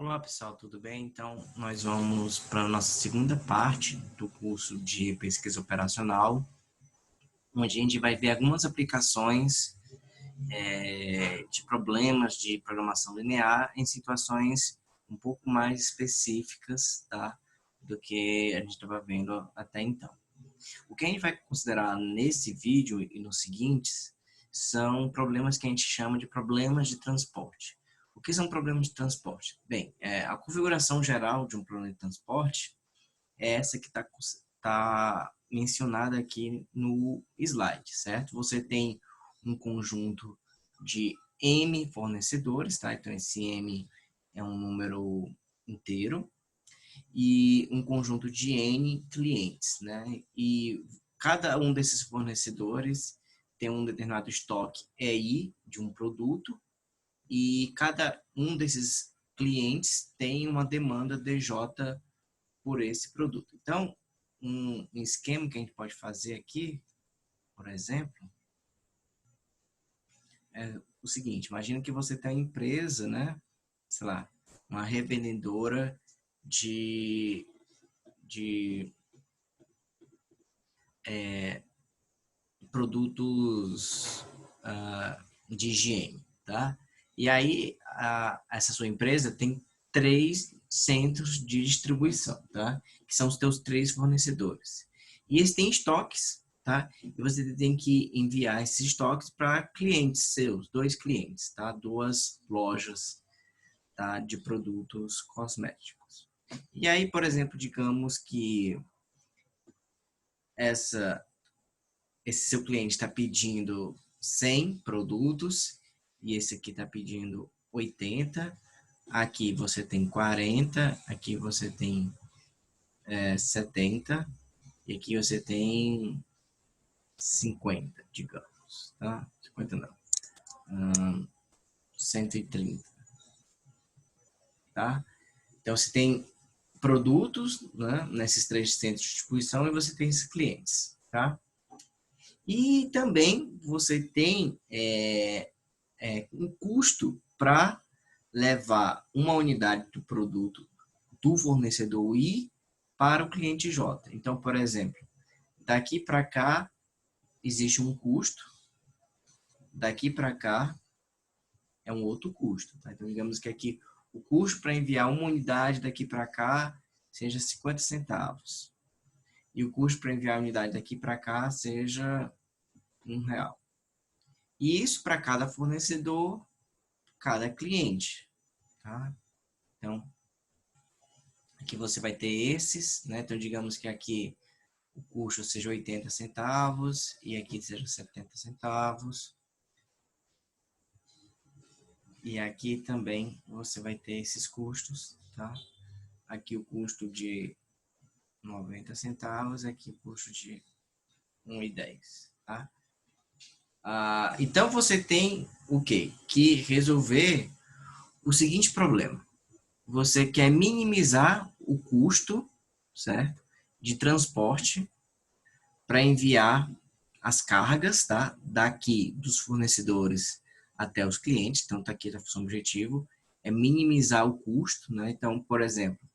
Olá pessoal, tudo bem? Então, nós vamos para a nossa segunda parte do curso de pesquisa operacional, onde a gente vai ver algumas aplicações de problemas de programação linear em situações um pouco mais específicas, tá? Do que a gente estava vendo até então. O que a gente vai considerar nesse vídeo e nos seguintes são problemas que a gente chama de problemas de transporte. O que são problemas de transporte? Bem, a configuração geral de um problema de transporte é essa que está mencionada aqui no slide, certo? Você tem um conjunto de M fornecedores, tá? Então, esse M é um número inteiro e um conjunto de N clientes, né? E cada um desses fornecedores tem um determinado estoque EI de um produto e cada um desses clientes tem uma demanda DJ por esse produto. Então, um esquema que a gente pode fazer aqui, por exemplo, é o seguinte: imagina que você tem uma empresa, né? Sei lá, uma revendedora de produtos de higiene, tá? E aí, essa sua empresa tem 3 centros de distribuição, tá? Que são os teus 3 fornecedores. E eles têm estoques, tá? E você tem que enviar esses estoques para clientes seus, 2 clientes, tá? 2 lojas, tá? De produtos cosméticos. E aí, por exemplo, digamos que essa esse seu cliente está pedindo 100 produtos e esse aqui está pedindo 80. Aqui você tem 40, aqui você tem 70 e aqui você tem 50, digamos. Tá? 50 não. 130. Tá? Então você tem produtos, né, nesses 3 centros de distribuição e você tem esses clientes. Tá? E também você tem um custo para levar uma unidade do produto do fornecedor I para o cliente J. Então, por exemplo, daqui para cá existe um custo, daqui para cá é um outro custo. Tá? Então, digamos que aqui o custo para enviar uma unidade daqui para cá seja 50 centavos. E o custo para enviar a unidade daqui para cá seja R$ 1. E isso para cada fornecedor, cada cliente. Tá? Então, aqui você vai ter esses, né? Então, digamos que aqui o custo seja 80 centavos e aqui seja 70 centavos. E aqui também você vai ter esses custos, tá? Aqui o custo de 90 centavos, aqui o custo de 1,10, tá? Então você tem o quê? Que resolver o seguinte problema. Você quer minimizar o custo, certo? De transporte para enviar as cargas, tá? Daqui dos fornecedores até os clientes. Então, tá aqui a função objetivo, é minimizar o custo, né? Então, por exemplo,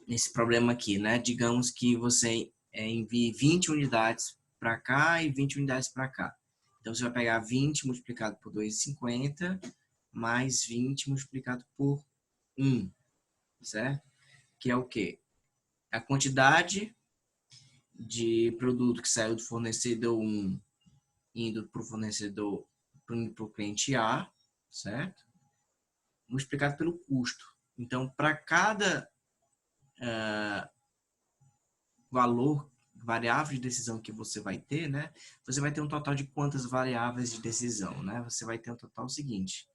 nesse problema aqui, né? Digamos que você envie 20 unidades para cá e 20 unidades para cá. Então, você vai pegar 20 multiplicado por 2,50 mais 20 multiplicado por 1, certo? Que é o quê? A quantidade de produto que saiu do fornecedor 1 indo para o fornecedor, para o cliente A, certo? Multiplicado pelo custo. Então, para cada valor, variável de decisão que você vai ter, né? Você vai ter um total de quantas variáveis de decisão, né? Você vai ter um total seguinte.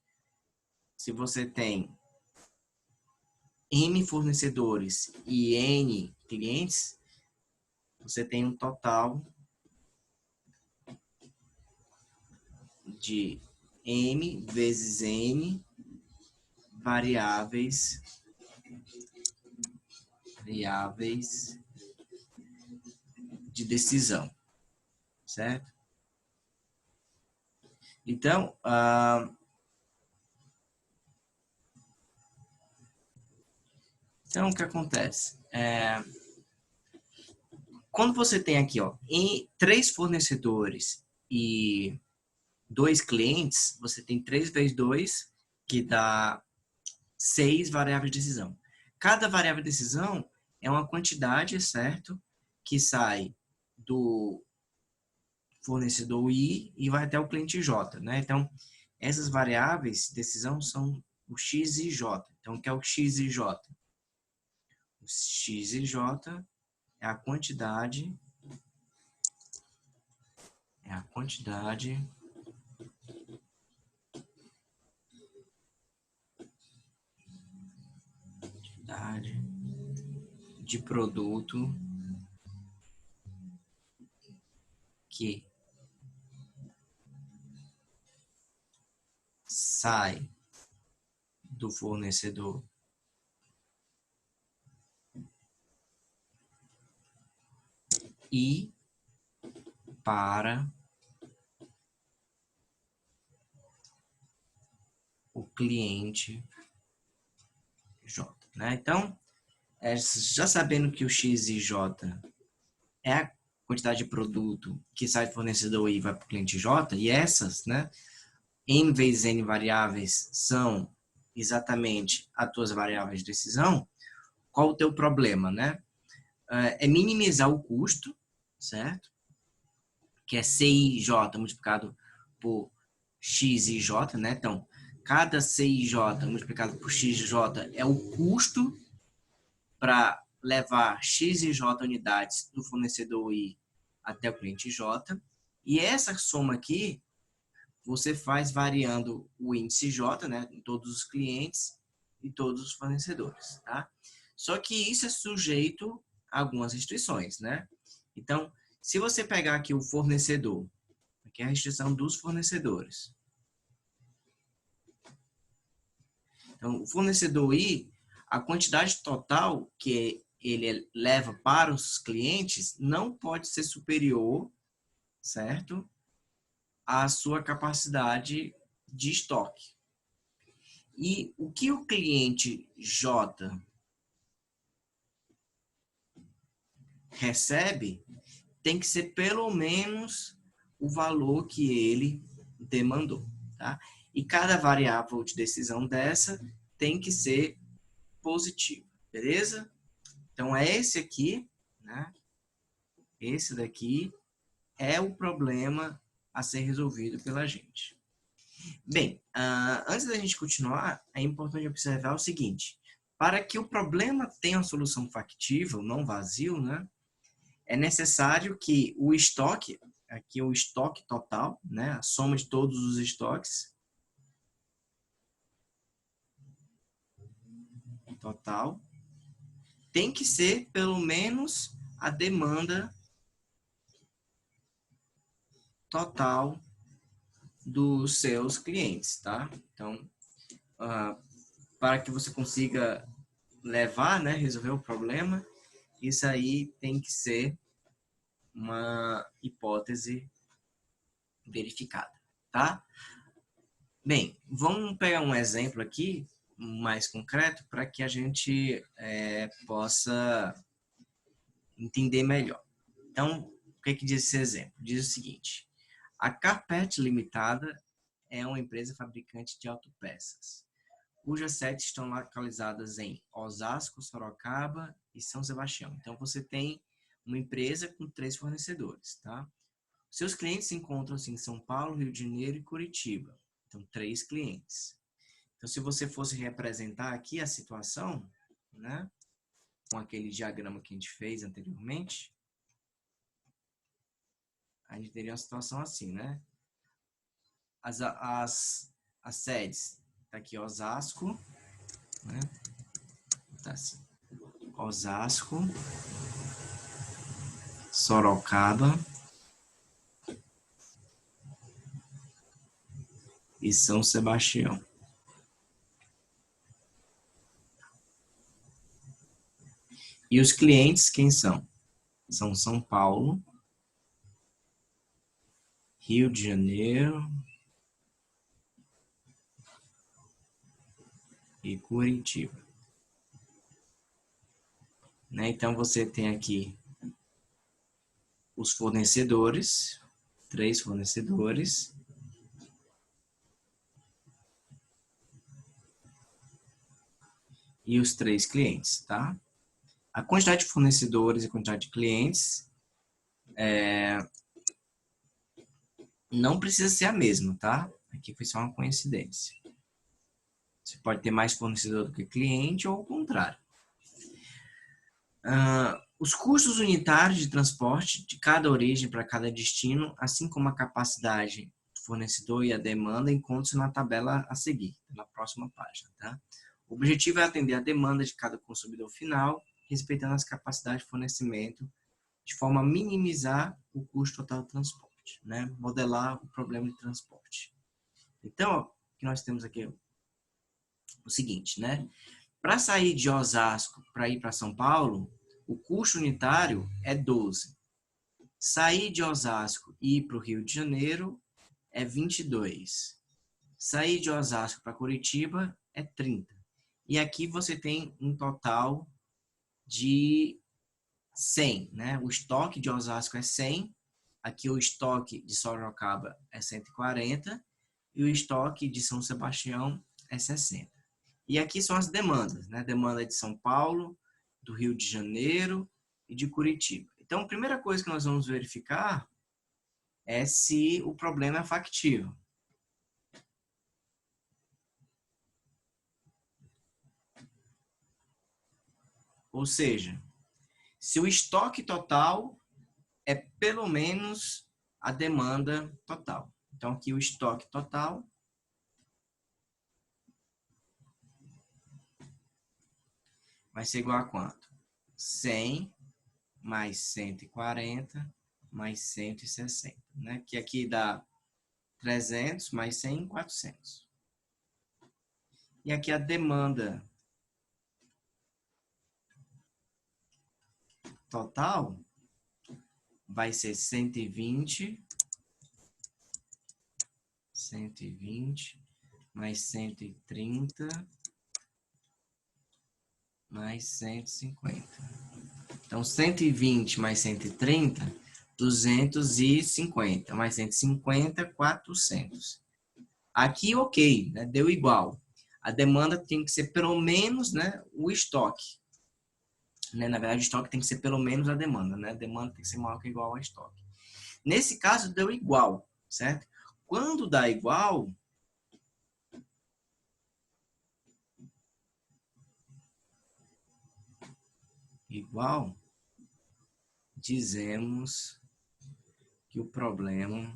Se você tem M fornecedores e N clientes, você tem um total de M vezes N variáveis de decisão, certo? Então, Então, o que acontece? Quando você tem aqui, ó, em 3 fornecedores e 2 clientes, você tem 3 vezes 2, que dá 6 variáveis de decisão. Cada variável de decisão é uma quantidade, certo? Que sai do fornecedor I e vai até o cliente J, né? Então, essas variáveis de decisão são o X e J. Então, o que é o X e J? O X e J é a quantidade quantidade de produto que sai do fornecedor I para o cliente J, né? Então, já sabendo que o X e J é a quantidade de produto que sai do fornecedor I e vai para o cliente J, e essas, né, N vezes N variáveis são exatamente as tuas variáveis de decisão, qual o teu problema, né? É minimizar o custo, certo? Que é CIJ multiplicado por XIJ, né? Então, cada CIJ multiplicado por XJ é o custo para levar XIJ unidades do fornecedor I até o cliente J. E essa soma aqui, você faz variando o índice J, né? Em todos os clientes e todos os fornecedores, tá? Só que isso é sujeito a algumas restrições, né? Então, se você pegar aqui o fornecedor, aqui é a restrição dos fornecedores. Então, o fornecedor I, a quantidade total que ele leva para os clientes não pode ser superior, certo? À sua capacidade de estoque. E o que o cliente J recebe tem que ser pelo menos o valor que ele demandou, tá? E cada variável de decisão dessa tem que ser positiva, beleza? Então, é esse aqui, né? Esse daqui é o problema a ser resolvido pela gente. Bem, antes da gente continuar, é importante observar o seguinte: para que o problema tenha uma solução factível, não vazio, né? É necessário que o estoque, aqui o estoque total, né? A soma de todos os estoques total, tem que ser pelo menos a demanda total dos seus clientes, tá? Então, para que você consiga levar, né, resolver o problema, isso aí tem que ser uma hipótese verificada, tá? Bem, vamos pegar um exemplo aqui mais concreto para que a gente possa entender melhor. Então, o que diz esse exemplo? Diz o seguinte: a Carpet Limitada é uma empresa fabricante de autopeças, cujas sedes estão localizadas em Osasco, Sorocaba e São Sebastião. Então, você tem uma empresa com 3 fornecedores, tá? Seus clientes encontram-se em São Paulo, Rio de Janeiro e Curitiba. Então, 3 clientes. Então, se você fosse representar aqui a situação, né, com aquele diagrama que a gente fez anteriormente, a gente teria uma situação assim, né? As sedes, tá aqui Osasco, né? Tá assim. Osasco, Sorocaba e São Sebastião. E os clientes, quem são? São São Paulo, Rio de Janeiro e Curitiba. né? Então, você tem aqui os fornecedores, 3 fornecedores. E os 3 clientes, tá? A quantidade de fornecedores e a quantidade de clientes não precisa ser a mesma, tá? Aqui foi só uma coincidência. Você pode ter mais fornecedor do que cliente ou o contrário. Os custos unitários de transporte de cada origem para cada destino, assim como a capacidade do fornecedor e a demanda, encontram-se na tabela a seguir, na próxima página, tá? O objetivo é atender a demanda de cada consumidor final, respeitando as capacidades de fornecimento, de forma a minimizar o custo total do transporte, né? Modelar o problema de transporte. Então, o que nós temos aqui é o seguinte, né? Para sair de Osasco para ir para São Paulo, o custo unitário é 12. Sair de Osasco e ir para o Rio de Janeiro é 22. Sair de Osasco para Curitiba é 30. E aqui você tem um total de 100, né? O estoque de Osasco é 100, aqui o estoque de Sorocaba é 140 e o estoque de São Sebastião é 60. E aqui são as demandas, né? Demanda de São Paulo, do Rio de Janeiro e de Curitiba. Então, a primeira coisa que nós vamos verificar é se o problema é factível. Ou seja, se o estoque total é pelo menos a demanda total. Então, aqui o estoque total vai ser igual a quanto? 100 mais 140 mais 160, né? Que aqui dá 300 mais 100, 400. E aqui a demanda total vai ser 120 mais 130 mais 150. Então, 120 mais 130, 250. Mais 150, 400. Aqui, ok, né? Deu igual. A demanda tem que ser pelo menos, né, o estoque. Né? Na verdade, o estoque tem que ser pelo menos a demanda. Né? A demanda tem que ser maior que ou igual ao estoque. Nesse caso, deu igual, certo? Quando dá igual, dizemos que o problema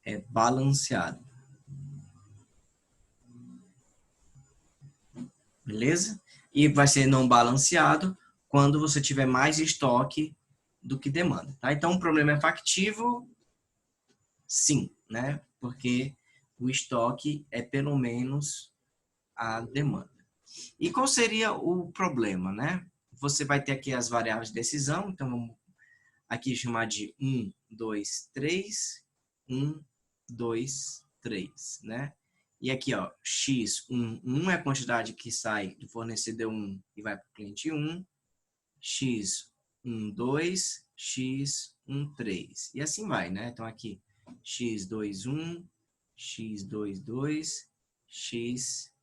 é balanceado. Beleza? E vai ser não balanceado quando você tiver mais estoque do que demanda. Tá? Então, o problema é factível? Sim, né? Porque o estoque é pelo menos a demanda. E qual seria o problema, né? Você vai ter aqui as variáveis de decisão, então vamos aqui chamar de 1, 2, 3, 1, 2, 3, né? E aqui, ó, X1 é a quantidade que sai do fornecedor 1 e vai para o cliente 1, X12, X13. E assim vai, né? Então aqui, X21, X22, X23,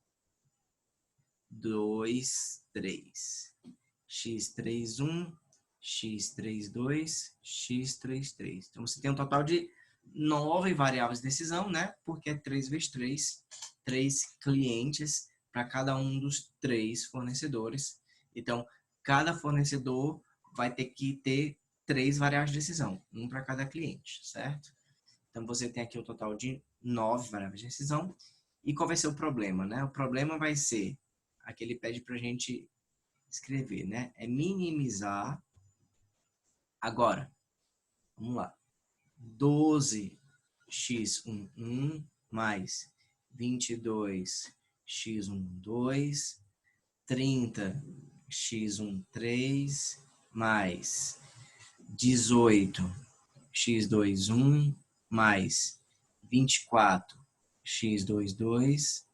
X31, X32, X33. Então você tem um total de 9 variáveis de decisão, né? Porque é 3 vezes 3, 3 clientes para cada um dos 3 fornecedores. Então, cada fornecedor vai ter que ter 3 variáveis de decisão, um para cada cliente, certo? Então, você tem aqui um total de 9 variáveis de decisão. E qual vai ser o problema, né? O problema vai ser, aqui ele pede para a gente escrever, né? É minimizar. Agora, vamos lá. 12x11 mais 22x12, 30x13 mais 18x21 mais 24x22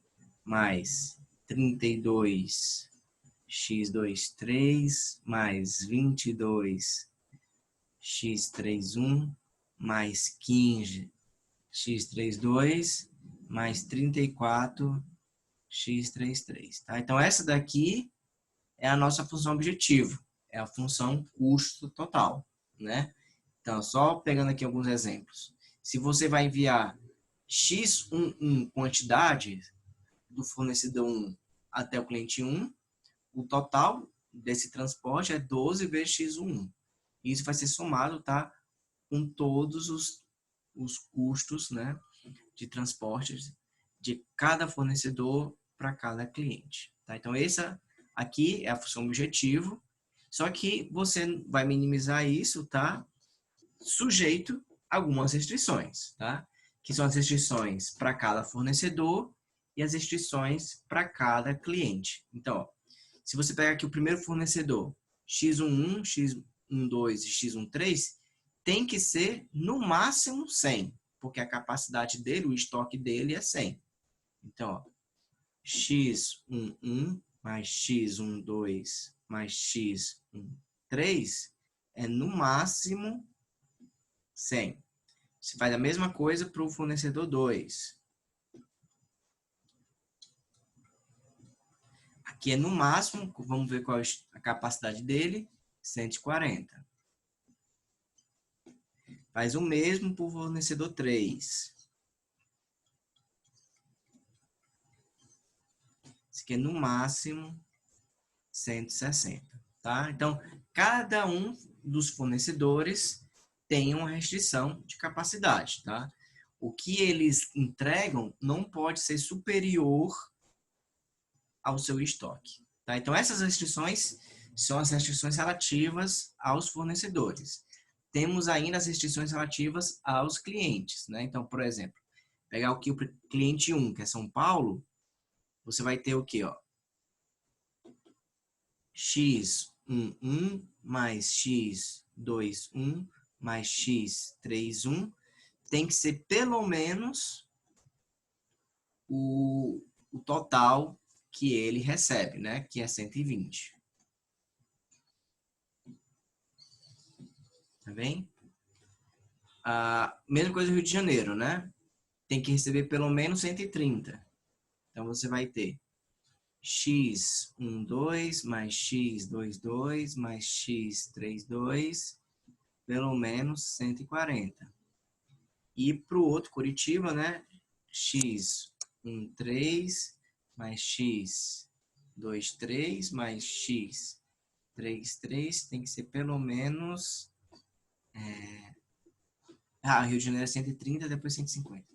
mais 32 x23 mais 22 x31 mais 15 x32 mais 34 x33, tá? Então essa daqui é a nossa função objetivo, é a função custo total, né? Então só pegando aqui alguns exemplos. Se você vai enviar x11 quantidade do fornecedor 1 até o cliente 1, o total desse transporte é 12 vezes x11. Isso vai ser somado, tá, com todos os custos, né, de transporte de cada fornecedor para cada cliente. Tá? Então, essa aqui é a função objetivo, só que você vai minimizar isso, tá, sujeito a algumas restrições, tá? Que são as restrições para cada fornecedor e as restrições para cada cliente. Então, ó, se você pegar aqui o primeiro fornecedor, X11, X12 e X13, tem que ser no máximo 100, porque a capacidade dele, o estoque dele é 100. Então, ó, X11 mais X12 mais X13 é no máximo 100. Você faz a mesma coisa para o fornecedor 2. Aqui é no máximo, vamos ver qual é a capacidade dele, 140. Faz o mesmo para o fornecedor 3. Esse aqui é no máximo 160, tá? Então, cada um dos fornecedores tem uma restrição de capacidade, tá? O que eles entregam não pode ser superior ao seu estoque, tá? Então, essas restrições são as restrições relativas aos fornecedores. Temos ainda as restrições relativas aos clientes, né? Então, por exemplo, pegar aqui o cliente 1, que é São Paulo, você vai ter o quê, ó? X11 mais X21 mais X31 tem que ser pelo menos o total que ele recebe, né? Que é 120. Tá bem? A mesma coisa do Rio de Janeiro, né? Tem que receber pelo menos 130. Então, você vai ter x12 mais x22 mais x32, pelo menos 140. E para o outro Curitiba, né? x13 mais x23 mais x33 tem que ser pelo menos... Rio de Janeiro é 130, depois 150.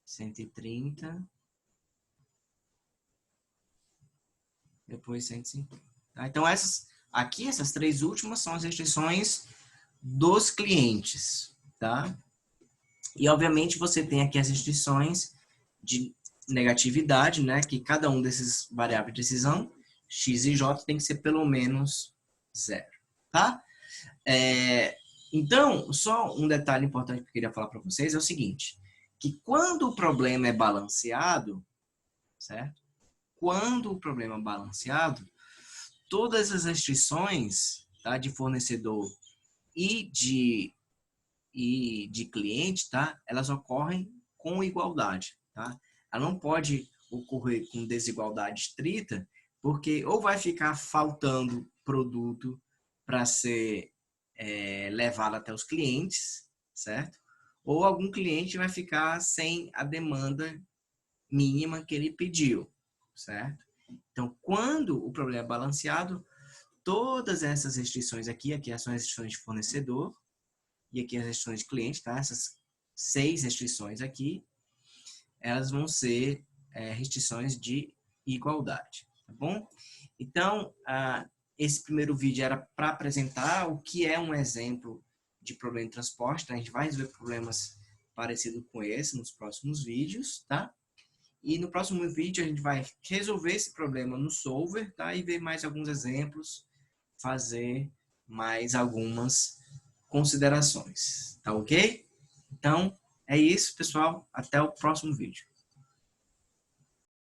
130, depois 150. Tá? Então, essas três últimas são as restrições dos clientes, tá? E, obviamente, você tem aqui as restrições de negatividade, né? Que cada um desses variáveis de decisão, x e j, tem que ser pelo menos 0, tá? Então, só um detalhe importante que eu queria falar para vocês é o seguinte, que quando o problema é balanceado, certo? Quando o problema é balanceado, todas as restrições, tá, de fornecedor e de cliente, tá, elas ocorrem com igualdade, tá? Ela não pode ocorrer com desigualdade estrita, porque ou vai ficar faltando produto para ser levado até os clientes, certo? Ou algum cliente vai ficar sem a demanda mínima que ele pediu, certo? Então, quando o problema é balanceado, todas essas restrições aqui são as restrições de fornecedor e aqui as restrições de cliente, tá? Essas 6 restrições aqui, elas vão ser restrições de igualdade, tá bom? Então, esse primeiro vídeo era para apresentar o que é um exemplo de problema de transporte, tá? A gente vai resolver problemas parecidos com esse nos próximos vídeos, tá? E no próximo vídeo a gente vai resolver esse problema no solver, tá? E ver mais alguns exemplos, fazer mais algumas considerações, tá ok? Então, é isso, pessoal. Até o próximo vídeo.